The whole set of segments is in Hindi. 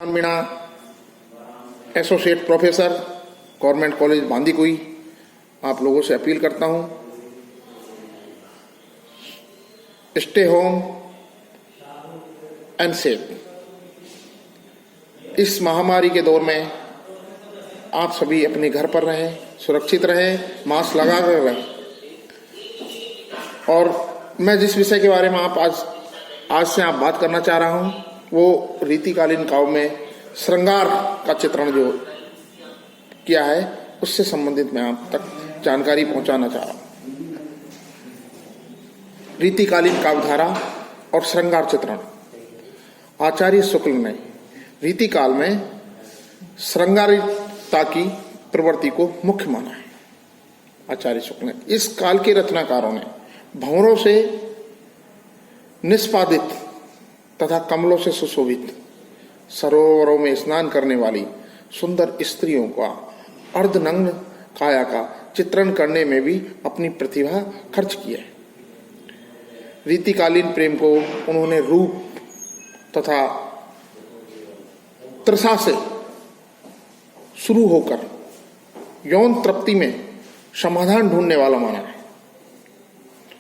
Meena, associate professor, government college Bandikui. आप लोगों से अपील करता हूं, स्टे होम एंड सेफ। इस महामारी के दौर में आप सभी अपने घर पर रहें, सुरक्षित रहें, मास्क लगा कर रहें। और मैं जिस विषय के बारे में आज से आप बात करना चाह रहा हूं वो रीतिकालीन काव्य में श्रृंगार का चित्रण जो किया है उससे संबंधित मैं आप तक जानकारी पहुंचाना चाह रहा हूं। रीतिकालीन काव्यधारा और श्रृंगार चित्रण। आचार्य शुक्ल ने रीतिकाल में श्रृंगारिता की प्रवृत्ति को मुख्य माना है। आचार्य शुक्ल ने, इस काल के रचनाकारों ने भंवरों से निष्पादित तथा कमलों से सुशोभित सरोवरों में स्नान करने वाली सुंदर स्त्रियों का अर्धनग्न काया का चित्रण करने में भी अपनी प्रतिभा खर्च की है। रीतिकालीन प्रेम को उन्होंने रूप तथा तृषा से शुरू होकर यौन तृप्ति में समाधान ढूंढने वाला माना है।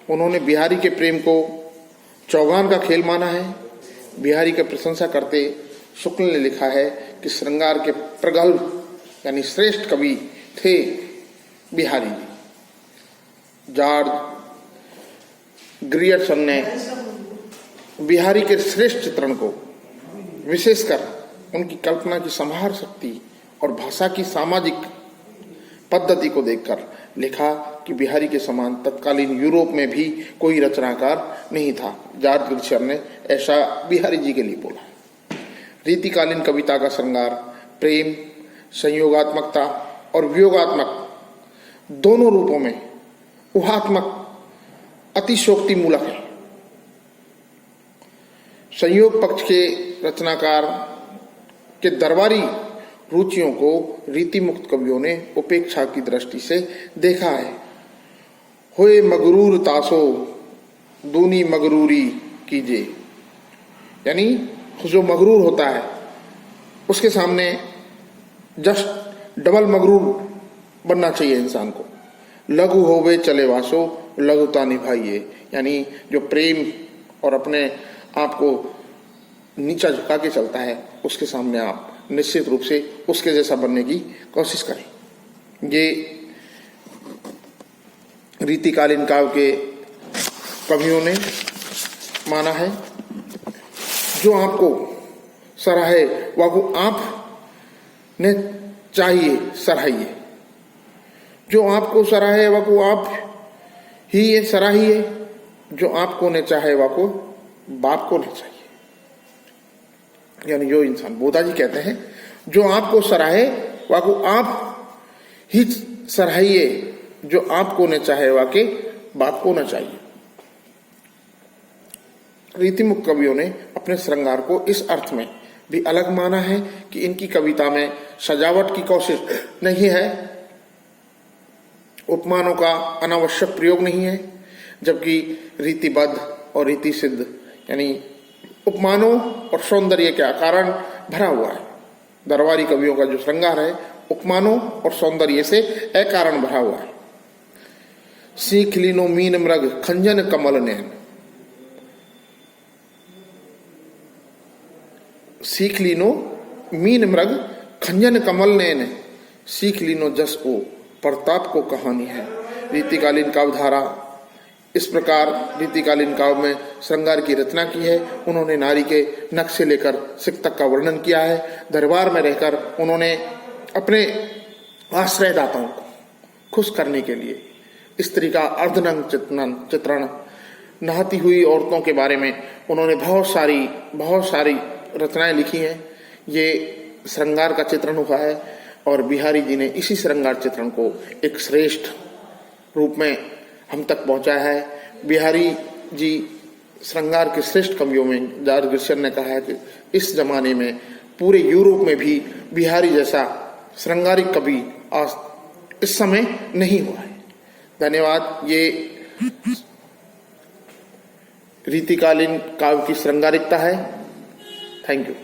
उन्होंने बिहारी के प्रेम को चौगान का खेल माना है। बिहारी की प्रशंसा करते शुक्ल ने लिखा है कि श्रृंगार के प्रगल्भ यानी श्रेष्ठ कवि थे बिहारी जी। जॉर्ज ग्रियर्सन ने बिहारी के श्रेष्ठ चित्रण को, विशेषकर उनकी कल्पना की संभार शक्ति और भाषा की सामाजिक पद्धति को देखकर लिखा कि बिहारी के समान तत्कालीन यूरोप में भी कोई रचनाकार नहीं था। जॉर्ज ग्रियर्सन ने ऐसा बिहारी जी के लिए बोला। रीतिकालीन कविता का श्रृंगार प्रेम, संयोगात्मकता और वियोगात्मक दोनों रूपों में ऊहात्मक अतिशोक्तिमूलक है। संयोग पक्ष के रचनाकार के दरबारी रुचियों को रीति मुक्त कवियों ने उपेक्षा की दृष्टि से देखा है। होए मगरूर तासो दूनी मगरूरी कीजिए, यानी जो मगरूर होता है उसके सामने जस्ट डबल मगरूर बनना चाहिए इंसान को। लघु होवे चले वासो लघुता निभाइए, यानी जो प्रेम और अपने आप को नीचा झुका के चलता है उसके सामने आप निश्चित रूप से उसके जैसा बनने की कोशिश करें। ये रीतिकालीन काव्य के कवियों ने माना है। जो आपको सराहे वाको आप ने चाहिए सराहिए, जो आपको सराहे वाको आप ही ये सराहिए, जो आपको ने चाहे वाको बाप को न चाहिए। यानी जो इंसान, बोधा जी कहते हैं, जो आपको सराहे वाको आप ही सराहिए, जो आपको न चाहे वाके बाप को न चाहिए। रीतिमुक्त कवियों ने अपने श्रृंगार को इस अर्थ में भी अलग माना है कि इनकी कविता में सजावट की कोशिश नहीं है, उपमानों का अनावश्यक प्रयोग नहीं है, जबकि रीतिबद्ध और रीति सिद्ध यानी उपमानों और सौंदर्य के कारण भरा हुआ है। दरबारी कवियों का जो श्रृंगार है उपमानों और सौंदर्य से अकारण भरा हुआ है। सीख लीनो मीन मृग खंजन कमल नैन, सीख लीनो मीन मृग खंजन कमल नैन, सीख लीनो जस को प्रताप को कहानी है। रीतिकालीन काव्यधारा इस प्रकार रीतिकालीन काव्य में श्रृंगार की रचना की है। उन्होंने नारी के नख से लेकर सिक तक का वर्णन किया है। दरबार में रहकर उन्होंने अपने आश्रयदाताओं को खुश करने के लिए स्त्री का अर्धनग्न चित्रण, नहाती हुई औरतों के बारे में उन्होंने बहुत सारी रचनाएं लिखी हैं। ये श्रृंगार का चित्रण हुआ है और बिहारी जी ने इसी श्रृंगार चित्रण को एक श्रेष्ठ रूप में हम तक पहुंचाया है। बिहारी जी श्रृंगार के श्रेष्ठ कवियों में जॉर्ज ग्रियर्सन ने कहा है कि इस जमाने में पूरे यूरोप में भी बिहारी जैसा श्रृंगारिक कवि आज इस समय नहीं हुआ है। धन्यवाद। ये रीतिकालीन काव्य की श्रृंगारिकता है। Thank you.